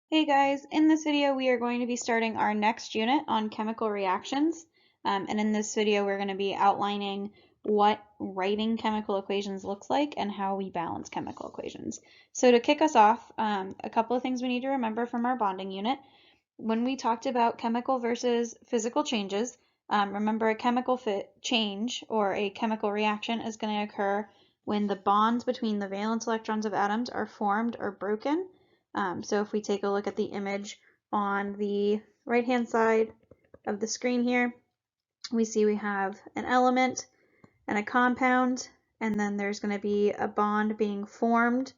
Hey guys, in this video we are going to be starting our next unit on chemical reactions. And in this video we're going to be outlining what writing chemical equations looks like and how we balance chemical equations. So to kick us off, a couple of things we need to remember from our bonding unit. When we talked about chemical versus physical changes, remember a chemical change or a chemical reaction is going to occur when the bonds between the valence electrons of atoms are formed or broken. So if we take a look at the image on the right-hand side of the screen here, we see we have an element and a compound, and then there's going to be a bond being formed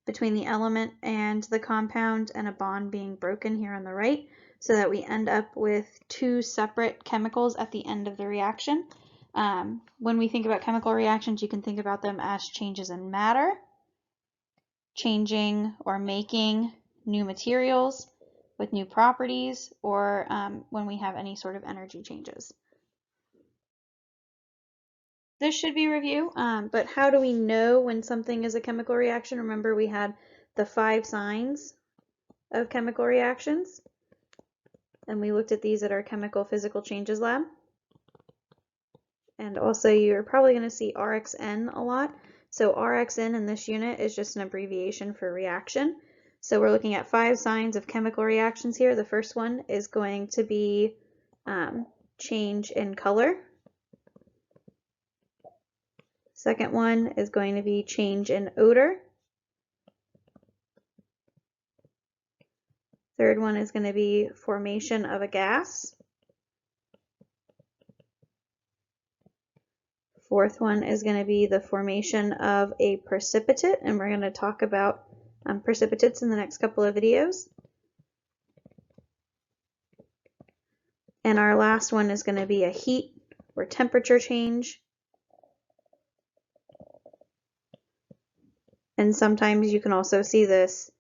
between the element and the compound and a bond being broken here on the right, so that we end up with two separate chemicals at the end of the reaction. When we think about chemical reactions, you can think about them as changes in matter, changing or making new materials with new properties, or when we have any sort of energy changes. This should be review, but how do we know when something is a chemical reaction? Remember we had the 5 signs of chemical reactions, and we looked at these at our chemical physical changes lab. And also you're probably going to see RxN a lot. So RxN in this unit is just an abbreviation for reaction. So we're looking at 5 signs of chemical reactions here. The first one is going to be change in color. Second one is going to be change in odor. Third one is going to be formation of a gas. Fourth one is going to be the formation of a precipitate, and we're going to talk about precipitates in the next couple of videos. And our last one is going to be a heat or temperature change. And sometimes you can also see this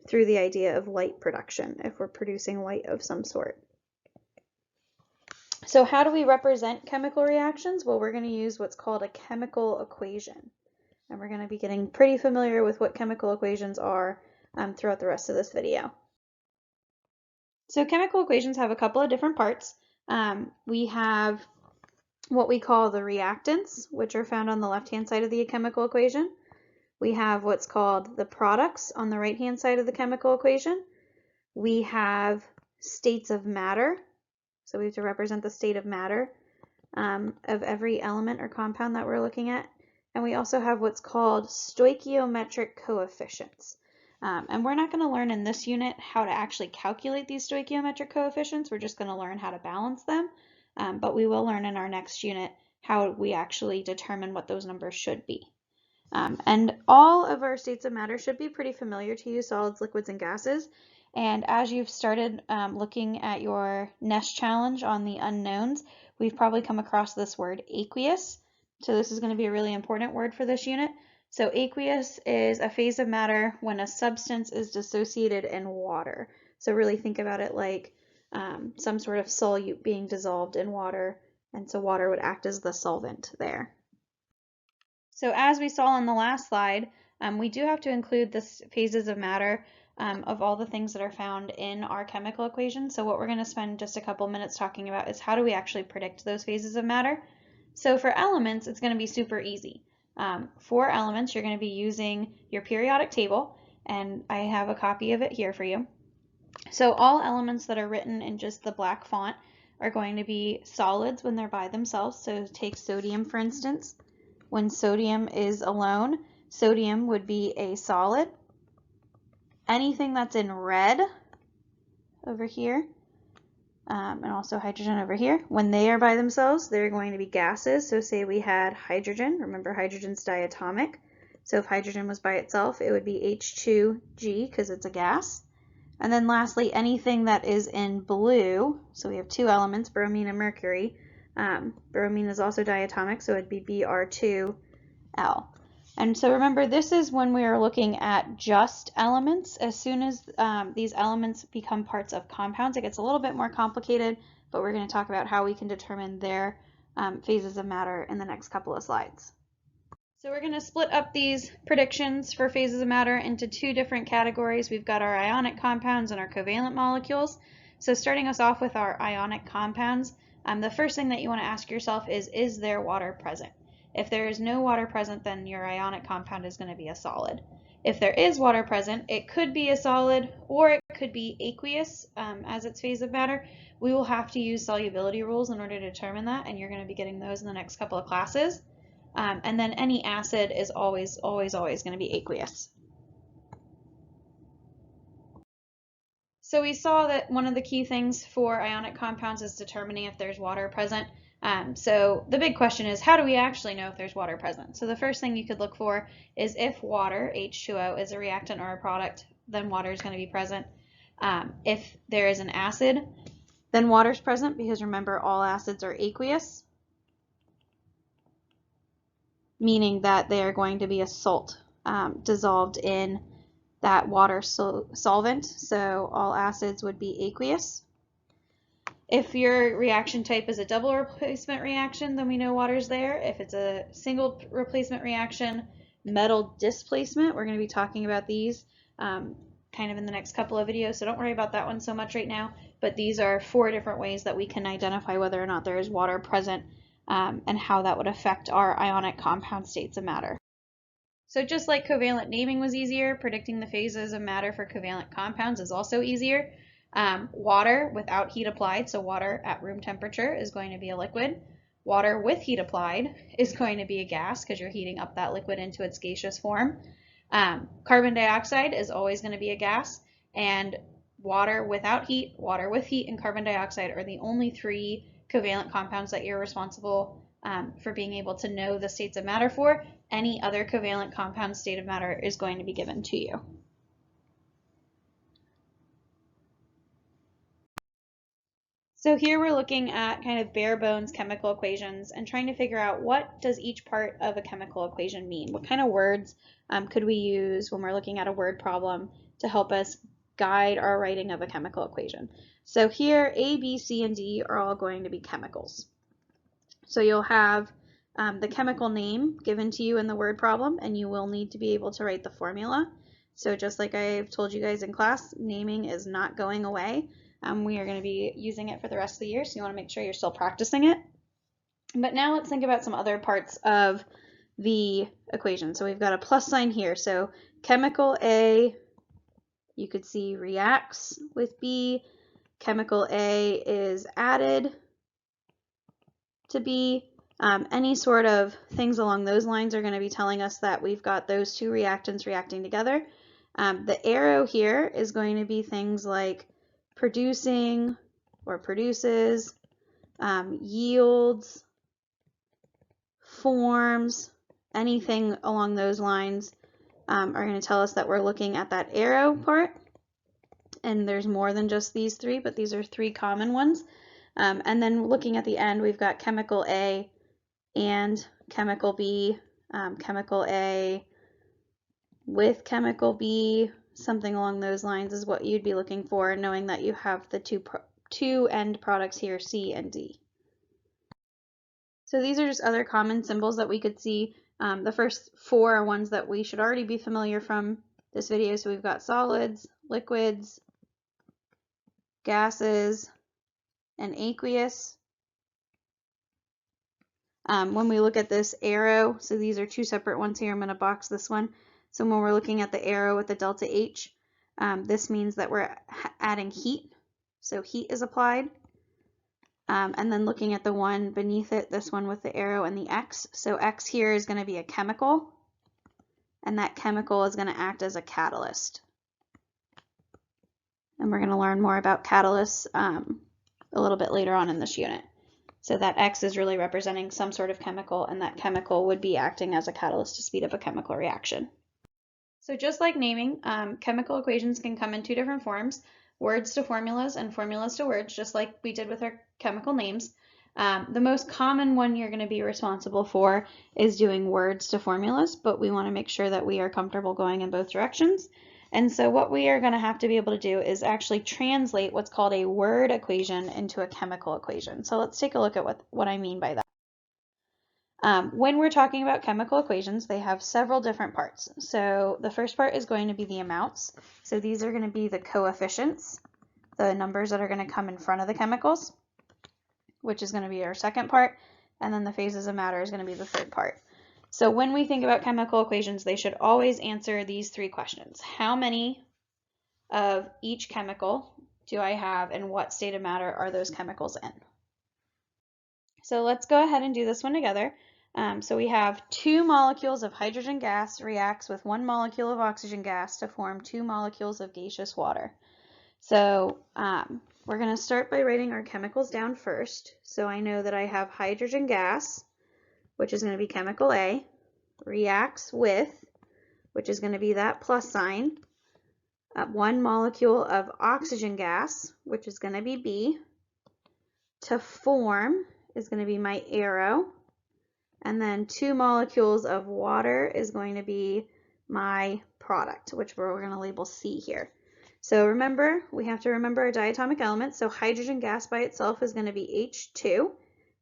through the idea of light production, if we're producing light of some sort. So how do we represent chemical reactions? Well, we're going to use what's called a chemical equation. And we're going to be getting pretty familiar with what chemical equations are throughout the rest of this video. So chemical equations have a couple of different parts. We have what we call the reactants, which are found on the left-hand side of the chemical equation. We have what's called the products on the right-hand side of the chemical equation. We have states of matter. So we have to represent the state of matter of every element or compound that we're looking at. And we also have what's called stoichiometric coefficients. And we're not going to learn in this unit how to actually calculate these stoichiometric coefficients. We're just going to learn how to balance them. But we will learn in our next unit how we actually determine what those numbers should be. And all of our states of matter should be pretty familiar to you, solids, liquids, and gases. And as you've started looking at your NESH challenge on the unknowns, we've probably come across this word aqueous. So this is going to be a really important word for this unit. So aqueous is a phase of matter when a substance is dissociated in water. So really think about it like some sort of solute being dissolved in water, and so water would act as the solvent there. So as we saw in the last slide, we do have to include the phases of matter of all the things that are found in our chemical equation. So what we're going to spend just a couple minutes talking about is how do we actually predict those phases of matter. So for elements, it's going to be super easy. For elements, you're going to be using your periodic table, and I have a copy of it here for you. So all elements that are written in just the black font are going to be solids when they're by themselves. So take sodium, for instance. When sodium is alone, sodium would be a solid. Anything that's in red over here, and also hydrogen over here, when they are by themselves, they're going to be gases. So say we had hydrogen. Remember, hydrogen's diatomic. So if hydrogen was by itself, it would be H2G because it's a gas. And then lastly, anything that is in blue, so we have 2 elements, bromine and mercury. Bromine is also diatomic, so it'd be Br2L. And so remember, this is when we are looking at just elements. As soon as these elements become parts of compounds, it gets a little bit more complicated, but we're going to talk about how we can determine their phases of matter in the next couple of slides. So we're going to split up these predictions for phases of matter into two different categories. We've got our ionic compounds and our covalent molecules. So starting us off with our ionic compounds, the first thing that you want to ask yourself is there water present? If there is no water present, then your ionic compound is going to be a solid. If there is water present, it could be a solid or it could be aqueous as its phase of matter. We will have to use solubility rules in order to determine that, and you're going to be getting those in the next couple of classes. And then any acid is always going to be aqueous. So we saw that one of the key things for ionic compounds is determining if there's water present. So the big question is, how do we actually know if there's water present? So the first thing you could look for is if water, H2O, is a reactant or a product, then water is going to be present. If there is an acid, then water is present, because remember, all acids are aqueous, meaning that they are going to be a salt dissolved in that water solvent. So all acids would be aqueous. If your reaction type is a double replacement reaction, then we know water's there. If it's a single replacement reaction, metal displacement, we're going to be talking about these kind of in the next couple of videos, so don't worry about that one so much right now. But these are 4 different ways that we can identify whether or not there is water present and how that would affect our ionic compound states of matter. So just like covalent naming was easier, predicting the phases of matter for covalent compounds is also easier. Water without heat applied, so water at room temperature, is going to be a liquid. Water with heat applied is going to be a gas, because you're heating up that liquid into its gaseous form. Carbon dioxide is always going to be a gas, and water without heat, water with heat, and carbon dioxide are the only 3 covalent compounds that you're responsible for being able to know the states of matter for. Any other covalent compound state of matter is going to be given to you. So here we're looking at kind of bare bones chemical equations and trying to figure out, what does each part of a chemical equation mean? What kind of words could we use when we're looking at a word problem to help us guide our writing of a chemical equation? So here, A, B, C, and D are all going to be chemicals. So you'll have the chemical name given to you in the word problem, and you will need to be able to write the formula. So just like I've told you guys in class, naming is not going away. We are going to be using it for the rest of the year, so you want to make sure you're still practicing it. But now let's think about some other parts of the equation. So we've got a plus sign here. So chemical A, you could see, reacts with B. Chemical A is added to B. Any sort of things along those lines are going to be telling us that we've got those 2 reactants reacting together. The arrow here is going to be things like producing or produces, yields, forms, anything along those lines are going to tell us that we're looking at that arrow part. And there's more than just these 3, but these are 3 common ones. And then looking at the end, we've got chemical A and chemical B, chemical A with chemical B, something along those lines is what you'd be looking for, knowing that you have the two end products here, C and D. So these are just other common symbols that we could see. The first 4 are ones that we should already be familiar from this video. So we've got solids, liquids, gases, and aqueous. When we look at this arrow, so these are 2 separate ones here. I'm going to box this one. So when we're looking at the arrow with the delta H, this means that we're adding heat. So heat is applied. And then looking at the one beneath it, this one with the arrow and the X. So X here is going to be a chemical, and that chemical is going to act as a catalyst. And we're going to learn more about catalysts a little bit later on in this unit. So that X is really representing some sort of chemical, and that chemical would be acting as a catalyst to speed up a chemical reaction. So just like naming, chemical equations can come in 2 different forms: words to formulas and formulas to words, just like we did with our chemical names. The most common one you're going to be responsible for is doing words to formulas, but we want to make sure that we are comfortable going in both directions. And so what we are going to have to be able to do is actually translate what's called a word equation into a chemical equation. So let's take a look at what I mean by that. When we're talking about chemical equations, they have several different parts. So the first part is going to be the amounts. So these are going to be the coefficients, the numbers that are going to come in front of the chemicals, which is going to be our second part. And then the phases of matter is going to be the third part. So when we think about chemical equations, they should always answer these three questions. How many of each chemical do I have, and what state of matter are those chemicals in? So let's go ahead and do this one together. So we have 2 molecules of hydrogen gas reacts with 1 molecule of oxygen gas to form 2 molecules of gaseous water. So we're going to start by writing our chemicals down first. So I know that I have hydrogen gas, which is going to be chemical A, reacts with, which is going to be that plus sign, 1 molecule of oxygen gas, which is going to be B, to form is going to be my arrow, and then 2 molecules of water is going to be my product, which we're going to label C here. So remember, we have to remember our diatomic elements. So hydrogen gas by itself is going to be H2,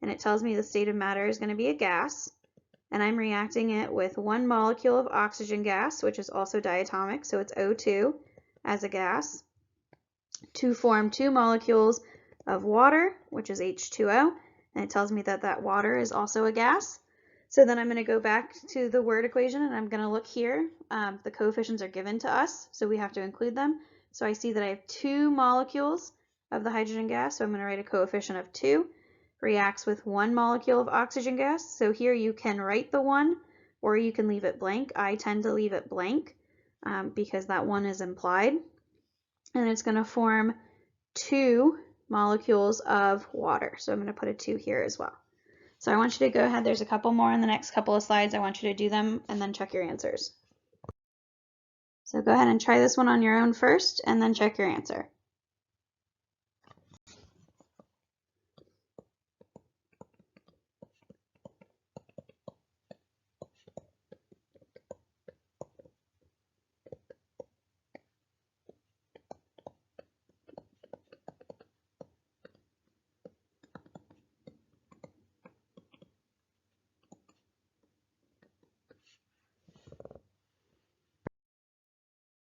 and it tells me the state of matter is going to be a gas, and I'm reacting it with 1 molecule of oxygen gas, which is also diatomic, so it's O2 as a gas, to form 2 molecules of water, which is H2O, and it tells me that that water is also a gas. So then I'm going to go back to the word equation, and I'm going to look here. The coefficients are given to us, so we have to include them. So I see that I have 2 molecules of the hydrogen gas, so I'm going to write a coefficient of 2. Reacts with 1 molecule of oxygen gas. So here you can write the 1, or you can leave it blank. I tend to leave it blank because that 1 is implied. And it's going to form 2 molecules of water. So I'm going to put a 2 here as well. So I want you to go ahead, there's a couple more in the next couple of slides. I want you to do them and then check your answers. So go ahead and try this one on your own first and then check your answer.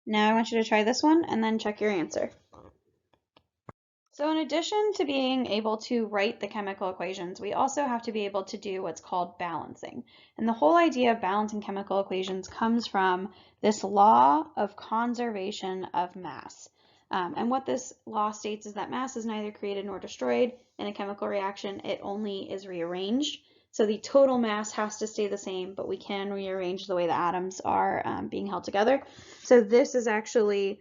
Now I want you to try this one and then check your answer. So in addition to being able to write the chemical equations, we also have to be able to do what's called balancing. And the whole idea of balancing chemical equations comes from this law of conservation of mass. And what this law states is that mass is neither created nor destroyed. In a chemical reaction, it only is rearranged. So the total mass has to stay the same, but we can rearrange the way the atoms are being held together. So this is actually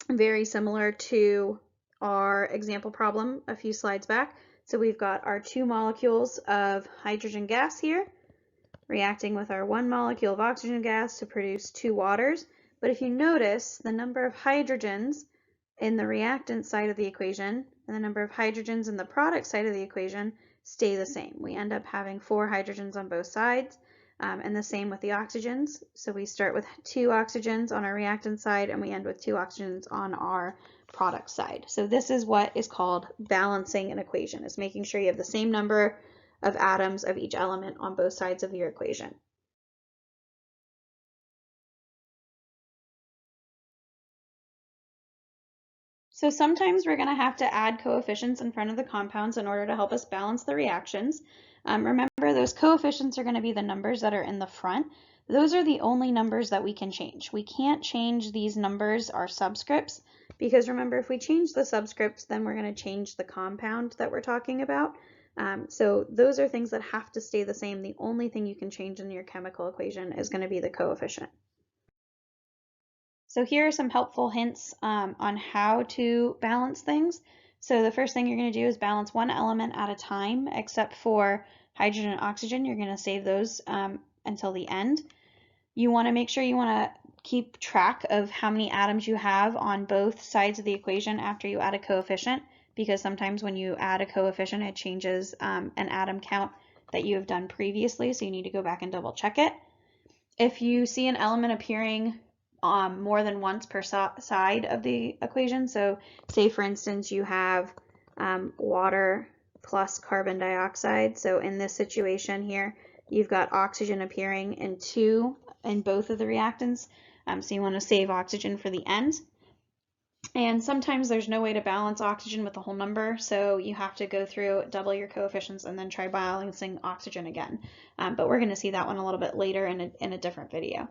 very similar to our example problem a few slides back. So we've got our 2 molecules of hydrogen gas here reacting with our 1 molecule of oxygen gas to produce 2 waters. But if you notice, the number of hydrogens in the reactant side of the equation and the number of hydrogens in the product side of the equation stay the same. We end up having 4 hydrogens on both sides, and the same with the oxygens. So we start with 2 oxygens on our reactant side and we end with 2 oxygens on our product side. So this is what is called balancing an equation, is making sure you have the same number of atoms of each element on both sides of your equation. So sometimes we're going to have to add coefficients in front of the compounds in order to help us balance the reactions. Remember, those coefficients are going to be the numbers that are in the front. Those are the only numbers that we can change. We can't change these numbers, our subscripts, because remember, if we change the subscripts, then we're going to change the compound that we're talking about. So those are things that have to stay the same. The only thing you can change in your chemical equation is going to be the coefficient. So here are some helpful hints on how to balance things. So the first thing you're going to do is balance one element at a time, except for hydrogen and oxygen. You're going to save those until the end. You want to make sure you want to keep track of how many atoms you have on both sides of the equation after you add a coefficient, because sometimes when you add a coefficient, it changes an atom count that you have done previously, so you need to go back and double check it. If you see an element appearing more than once per side of the equation, so say for instance you have water plus carbon dioxide. So in this situation here, you've got oxygen appearing in both of the reactants. So you want to save oxygen for the end. And sometimes there's no way to balance oxygen with the whole number, so you have to go through, double your coefficients, and then try balancing oxygen again. But we're going to see that one a little bit later in a different video.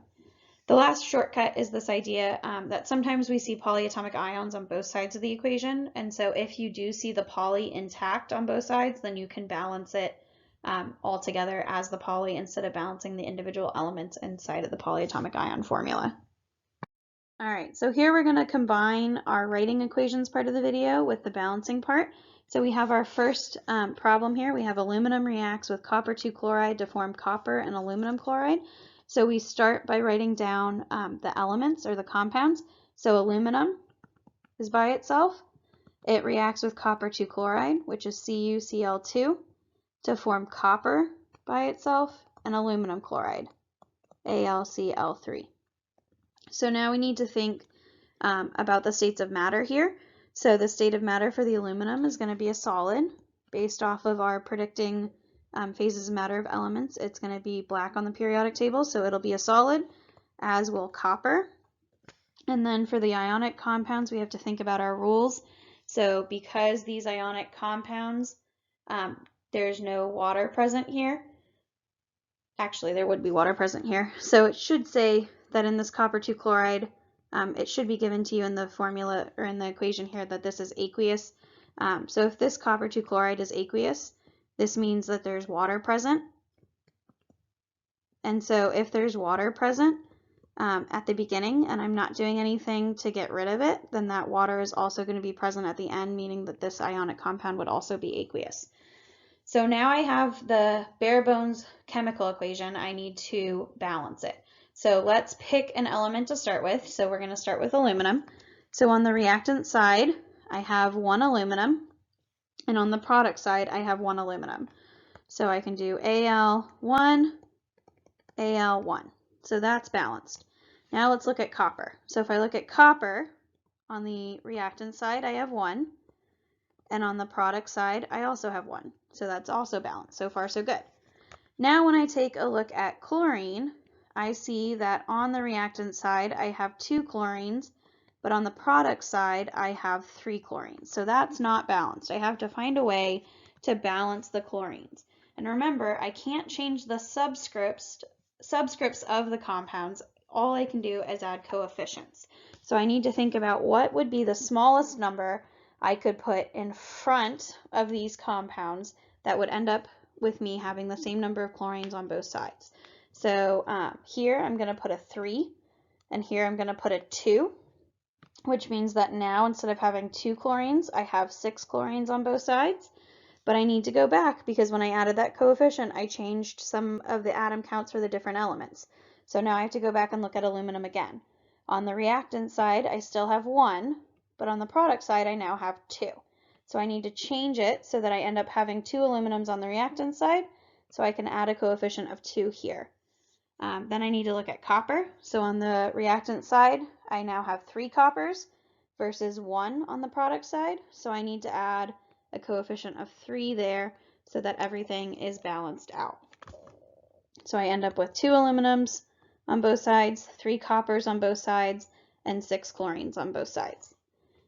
The last shortcut is this idea that sometimes we see polyatomic ions on both sides of the equation, and so if you do see the poly intact on both sides, then you can balance it all together as the poly instead of balancing the individual elements inside of the polyatomic ion formula. All right, so here we're going to combine our writing equations part of the video with the balancing part. So we have our first problem here. We have aluminum reacts with copper 2 chloride to form copper and aluminum chloride. So we start by writing down the elements or the compounds. So aluminum is by itself. It reacts with copper 2 chloride, which is CuCl2, to form copper by itself and aluminum chloride, AlCl3. So now we need to think about the states of matter here. So the state of matter for the aluminum is going to be a solid based off of our predicting phases of matter of elements. It's going to be black on the periodic table, so it'll be a solid, as will copper. And then for the ionic compounds, we have to think about our rules. So because these ionic compounds, there's no water present here. Actually, there would be water present here. So it should say that in this copper 2 chloride, it should be given to you in the formula or in the equation here that this is aqueous. So if this copper 2 chloride is aqueous, this means that there's water present. And so if there's water present at the beginning and I'm not doing anything to get rid of it, then that water is also going to be present at the end, meaning that this ionic compound would also be aqueous. So now I have the bare bones chemical equation. I need to balance it. So let's pick an element to start with. So we're going to start with aluminum. So on the reactant side, I have 1 aluminum, and on the product side, I have 1 aluminum. So I can do Al1, Al1. So that's balanced. Now let's look at copper. So if I look at copper, on the reactant side, I have 1, and on the product side, I also have 1. So that's also balanced. So far, so good. Now when I take a look at chlorine, I see that on the reactant side, I have 2 chlorines, but on the product side, I have 3 chlorines. So that's not balanced. I have to find a way to balance the chlorines. And remember, I can't change the subscripts of the compounds. All I can do is add coefficients. So I need to think about what would be the smallest number I could put in front of these compounds that would end up with me having the same number of chlorines on both sides. So here I'm going to put a 3, and here I'm going to put a 2, which means that now instead of having 2 chlorines, I have 6 chlorines on both sides. But I need to go back because when I added that coefficient, I changed some of the atom counts for the different elements. So now I have to go back and look at aluminum again. On the reactant side, I still have 1, but on the product side, I now have 2. So I need to change it so that I end up having 2 aluminums on the reactant side, so I can add a coefficient of 2 here. Then I need to look at copper. So on the reactant side, I now have 3 coppers versus 1 on the product side. So I need to add a coefficient of 3 there so that everything is balanced out. So I end up with 2 aluminums on both sides, 3 coppers on both sides, and 6 chlorines on both sides.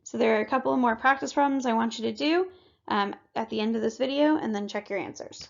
So there are a couple of more practice problems I want you to do at the end of this video, and then check your answers.